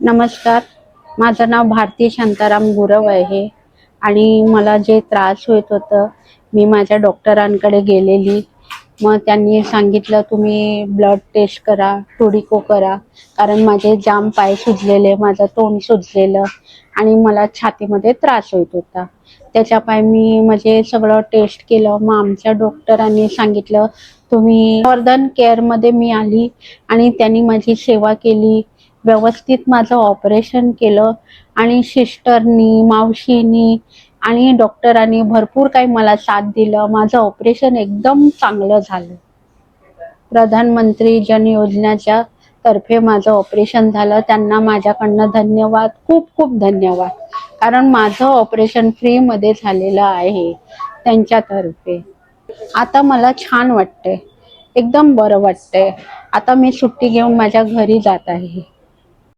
नमस्कार, माझं नाव भारती शांताराम गुरव आहे आणि मला जे त्रास होत होतं, मी माझ्या डॉक्टरांकडे गेलेली. मग त्यांनी सांगितलं तुम्ही ब्लड टेस्ट करा, टोडिको करा, कारण माझे जाम पाय सुजलेले, माझं तोंड सुजलेलं आणि मला छातीमध्ये त्रास होत होता. त्याच्या पाय मी म्हणजे सगळं टेस्ट केलं. मग आमच्या डॉक्टरांनी सांगितलं तुम्ही वर्धन केअरमध्ये मी आली आणि त्यांनी माझी सेवा केली. व्यवस्थित माझं ऑपरेशन केलं आणि सिस्टरनी, मावशीनी आणि डॉक्टरांनी भरपूर काही मला साथ दिलं. माझं ऑपरेशन एकदम चांगलं झालं. प्रधानमंत्री जन योजनेच्या तर्फे माझं ऑपरेशन झालं. त्यांना माझ्याकडनं धन्यवाद, खूप खूप धन्यवाद. कारण माझं ऑपरेशन फ्रीमध्ये झालेलं आहे त्यांच्यातर्फे. आता मला छान वाटतंय, एकदम बरं वाटतंय. आता मी सुट्टी घेऊन माझ्या घरी जात आहे.